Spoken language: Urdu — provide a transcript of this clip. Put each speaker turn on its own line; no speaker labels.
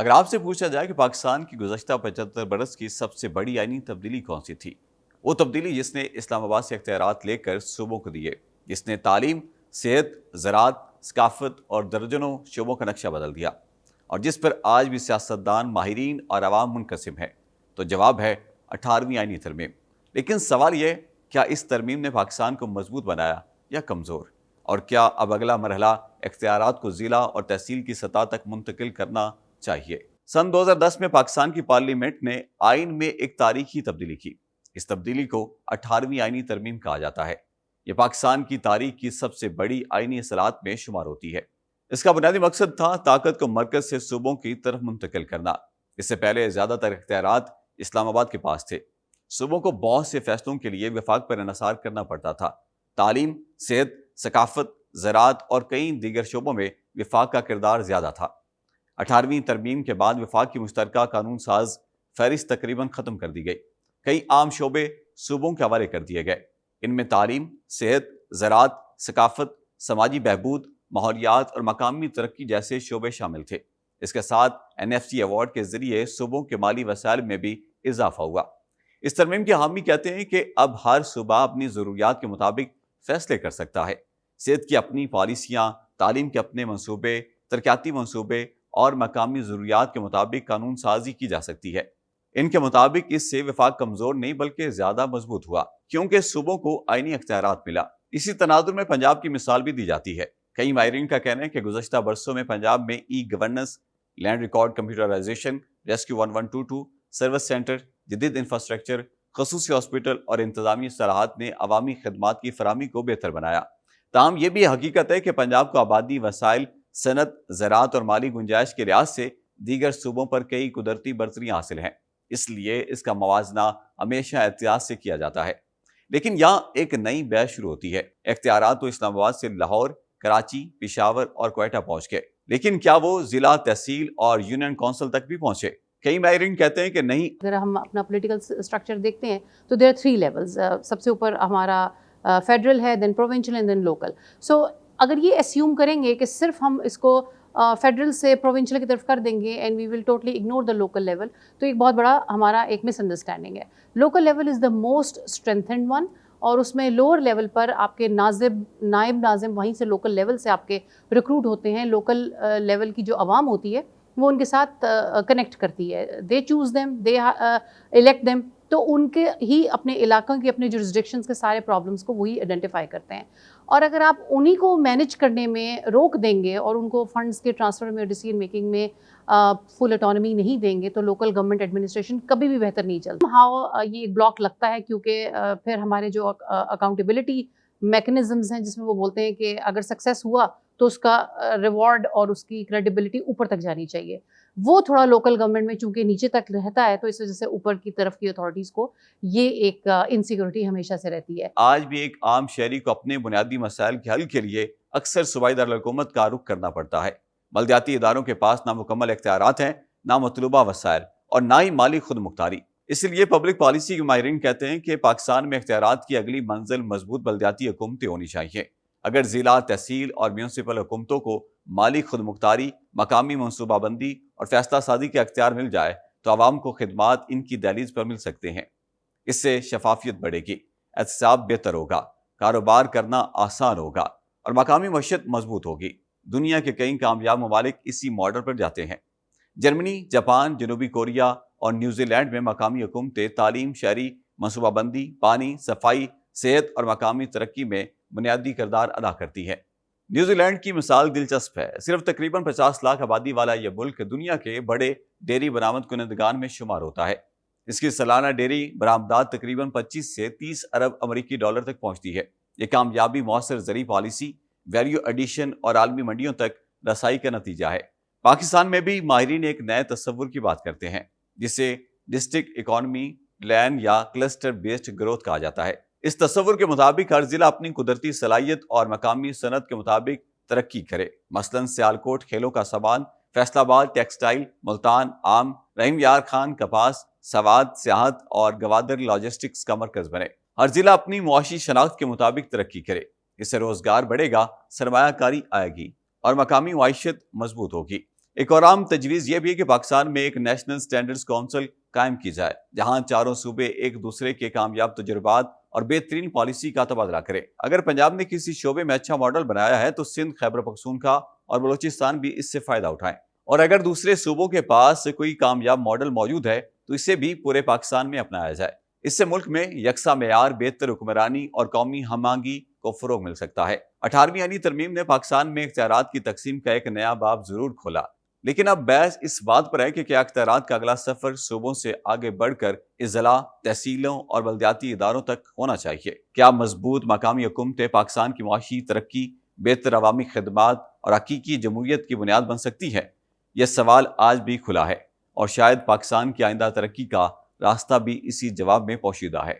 اگر آپ سے پوچھا جائے کہ پاکستان کی گزشتہ 75 برس کی سب سے بڑی آئینی تبدیلی کون سی تھی، وہ تبدیلی جس نے اسلام آباد سے اختیارات لے کر صوبوں کو دیے، جس نے تعلیم، صحت، زراعت، ثقافت اور درجنوں شعبوں کا نقشہ بدل دیا، اور جس پر آج بھی سیاستدان، ماہرین اور عوام منقسم ہے، تو جواب ہے 18ویں آئینی ترمیم۔ لیکن سوال یہ، کیا اس ترمیم نے پاکستان کو مضبوط بنایا یا کمزور؟ اور کیا اب اگلا مرحلہ اختیارات کو ضلع اور تحصیل کی سطح تک منتقل کرنا چاہیے؟ سن 2010 میں پاکستان کی پارلیمنٹ نے آئین میں ایک تاریخی تبدیلی کی۔ اس تبدیلی کو 18ویں آئینی ترمیم کہا جاتا ہے۔ یہ پاکستان کی تاریخ کی سب سے بڑی آئینی اصلاحات میں شمار ہوتی ہے۔ اس کا بنیادی مقصد تھا طاقت کو مرکز سے صوبوں کی طرف منتقل کرنا۔ اس سے پہلے زیادہ تر اختیارات اسلام آباد کے پاس تھے۔ صوبوں کو بہت سے فیصلوں کے لیے وفاق پر انحصار کرنا پڑتا تھا۔ تعلیم، صحت، ثقافت، زراعت اور کئی دیگر شعبوں میں وفاق کا کردار زیادہ تھا۔ 18ویں ترمیم کے بعد وفاق کی مشترکہ قانون ساز فہرست تقریباً ختم کر دی گئی۔ کئی عام شعبے صوبوں کے حوالے کر دیے گئے۔ ان میں تعلیم، صحت، زراعت، ثقافت، سماجی بہبود، ماحولیات اور مقامی ترقی جیسے شعبے شامل تھے۔ اس کے ساتھ NFC ایوارڈ کے ذریعے صوبوں کے مالی وسائل میں بھی اضافہ ہوا۔ اس ترمیم کے حامی کہتے ہیں کہ اب ہر صوبہ اپنی ضروریات کے مطابق فیصلے کر سکتا ہے۔ صحت کی اپنی پالیسیاں، تعلیم کے اپنے منصوبے، ترقیاتی منصوبے اور مقامی ضروریات کے مطابق قانون سازی کی جا سکتی ہے۔ ان کے مطابق اس سے وفاق کمزور نہیں بلکہ زیادہ مضبوط ہوا، کیونکہ صوبوں کو آئینی اختیارات ملا۔ اسی تناظر میں پنجاب کی مثال بھی دی جاتی ہے۔ کئی ماہرین کا کہنا ہے کہ گزشتہ برسوں میں پنجاب میں e governance, land record computerisation, rescue 1122، service centre, جدید انفراسٹرکچر، خصوصی ہاسپٹل اور انتظامی اصلاحات نے عوامی خدمات کی فراہمی کو بہتر بنایا۔ تاہم یہ بھی حقیقت ہے کہ پنجاب کو آبادی، وسائل، صنعت، زراعت اور مالی گنجائش کے لحاظ سے دیگر صوبوں پر کئی قدرتی برتریاں حاصل ہیں۔ اس لیے اس کا موازنہ ہمیشہ احتیاط سے کیا جاتا ہے۔ لیکن یہاں ایک نئی بحث شروع ہوتی ہے۔ اختیارات تو اسلام آباد سے لاہور، کراچی، پشاور اور کوئٹہ پہنچ گئے، لیکن کیا وہ ضلع، تحصیل اور یونین کونسل تک بھی پہنچے؟ کئی ماہرین کہتے ہیں کہ نہیں۔
اگر ہم اپنا پولیٹیکل اسٹرکچر دیکھتے ہیں تو دیر آر 3 لیولز۔ سب سے اوپر ہمارا فیڈرل ہے، دین پروونشل اینڈ دین لوکل۔ سو اگر یہ اسیوم کریں گے کہ صرف ہم اس کو فیڈرل سے پروونشل کی طرف کر دیں گے and we will totally ignore the local level, تو ایک بہت بڑا ہمارا ایک مس انڈرسٹینڈنگ ہے۔ Local level is the most strengthened one, اور اس میں لوور لیول پر آپ کے نائب ناظم وہیں سے لوکل لیول سے آپ کے ریکروٹ ہوتے ہیں۔ لوکل لیول کی جو عوام ہوتی ہے وہ ان کے ساتھ کنیکٹ کرتی ہے، دے چوز دیم، دے الیکٹ دیم، تو ان کے ہی اپنے علاقوں کی، اپنے جورسڈکشنز کے سارے پرابلمس کو وہی آئیڈینٹیفائی کرتے ہیں۔ اور اگر آپ انہی کو مینیج کرنے میں روک دیں گے اور ان کو فنڈز کے ٹرانسفر میں، ڈیسیژن میکنگ میں فل اٹانومی نہیں دیں گے، تو لوکل گورنمنٹ ایڈمنسٹریشن کبھی بھی بہتر نہیں چلتا۔ یہ ایک بلاک لگتا ہے، کیونکہ پھر ہمارے جو اکاؤنٹیبلٹی میکنزمز ہیں جس میں وہ بولتے ہیں کہ اگر سکسیس ہوا تو اس کا ریوارڈ اور اس کی کریڈیبلٹی اوپر تک جانی چاہیے، وہ تھوڑا لوکل گورنمنٹ میں چونکہ نیچے تک رہتا ہے، تو اس وجہ سے اوپر کی طرف کی اتھارٹیز کو یہ ایک انسیکیورٹی ہمیشہ سے رہتی ہے۔
آج بھی ایک عام شہری کو اپنے بنیادی مسائل کے حل کے لیے اکثر صوبائی دارالحکومت کا رخ کرنا پڑتا ہے۔ بلدیاتی اداروں کے پاس نہ مکمل اختیارات ہیں، نہ مطلوبہ وسائل، اور نہ ہی مالی خود مختاری۔ اس لیے پبلک پالیسی کے ماہرین کہتے ہیں کہ پاکستان میں اختیارات کی اگلی منزل مضبوط بلدیاتی حکومتیں ہونی چاہیے۔ اگر ضلع، تحصیل اور میونسپل حکومتوں کو مالی خود مختاری، مقامی منصوبہ بندی اور فیصلہ سازی کا اختیار مل جائے تو عوام کو خدمات ان کی دہلیز پر مل سکتے ہیں۔ اس سے شفافیت بڑھے گی، احتساب بہتر ہوگا، کاروبار کرنا آسان ہوگا اور مقامی معیشت مضبوط ہوگی۔ دنیا کے کئی کامیاب ممالک اسی ماڈل پر جاتے ہیں۔ جرمنی، جاپان، جنوبی کوریا اور نیوزی لینڈ میں مقامی حکومتیں تعلیم، شہری منصوبہ بندی، پانی، صفائی، صحت اور مقامی ترقی میں بنیادی کردار ادا کرتی ہے۔ نیوزی لینڈ کی مثال دلچسپ ہے۔ صرف تقریباً 50 لاکھ آبادی والا یہ ملک دنیا کے بڑے ڈیری برآمد کنندگان میں شمار ہوتا ہے۔ اس کی سالانہ ڈیری برآمدات تقریباً 25 سے 30 ارب امریکی ڈالر تک پہنچتی ہے۔ یہ کامیابی مؤثر زرعی پالیسی، ویلیو ایڈیشن اور عالمی منڈیوں تک رسائی کا نتیجہ ہے۔ پاکستان میں بھی ماہرین ایک نئے تصور کی بات کرتے ہیں، جسے ڈسٹرکٹ اکانومی پلان یا کلسٹر بیسڈ گروتھ کہا جاتا ہے۔ اس تصور کے مطابق ہر ضلع اپنی قدرتی صلاحیت اور مقامی صنعت کے مطابق ترقی کرے۔ مثلاً سیالکوٹ کھیلوں کا سامان، فیصل آباد ٹیکسٹائل، ملتان آم، رحیم یار خان کپاس، سوات سیاحت اور گوادر لاجسٹکس کا مرکز بنے۔ ہر ضلع اپنی معاشی شناخت کے مطابق ترقی کرے۔ اس سے روزگار بڑھے گا، سرمایہ کاری آئے گی اور مقامی معیشت مضبوط ہوگی۔ ایک اور عام تجویز یہ بھی ہے کہ پاکستان میں ایک نیشنل سٹینڈرڈز کونسل قائم کی جائے جہاں چاروں صوبے ایک دوسرے کے کامیاب تجربات اور بہترین پالیسی کا تبادلہ کرے۔ اگر پنجاب نے کسی شعبے میں اچھا ماڈل بنایا ہے تو سندھ، خیبر پختونخوا اور بلوچستان بھی اس سے فائدہ اٹھائیں، اور اگر دوسرے صوبوں کے پاس کوئی کامیاب ماڈل موجود ہے تو اسے بھی پورے پاکستان میں اپنایا جائے۔ اس سے ملک میں یکساں معیار، بہتر حکمرانی اور قومی ہم آہنگی کو فروغ مل سکتا ہے۔ 18ویں آئینی ترمیم نے پاکستان میں اختیارات کی تقسیم کا ایک نیا باب ضرور کھولا، لیکن اب بحث اس بات پر ہے کہ کیا اختیارات کا اگلا سفر صوبوں سے آگے بڑھ کر اضلاع، تحصیلوں اور بلدیاتی اداروں تک ہونا چاہیے؟ کیا مضبوط مقامی حکومتیں پاکستان کی معاشی ترقی، بہتر عوامی خدمات اور حقیقی جمہوریت کی بنیاد بن سکتی ہے؟ یہ سوال آج بھی کھلا ہے، اور شاید پاکستان کی آئندہ ترقی کا راستہ بھی اسی جواب میں پوشیدہ ہے۔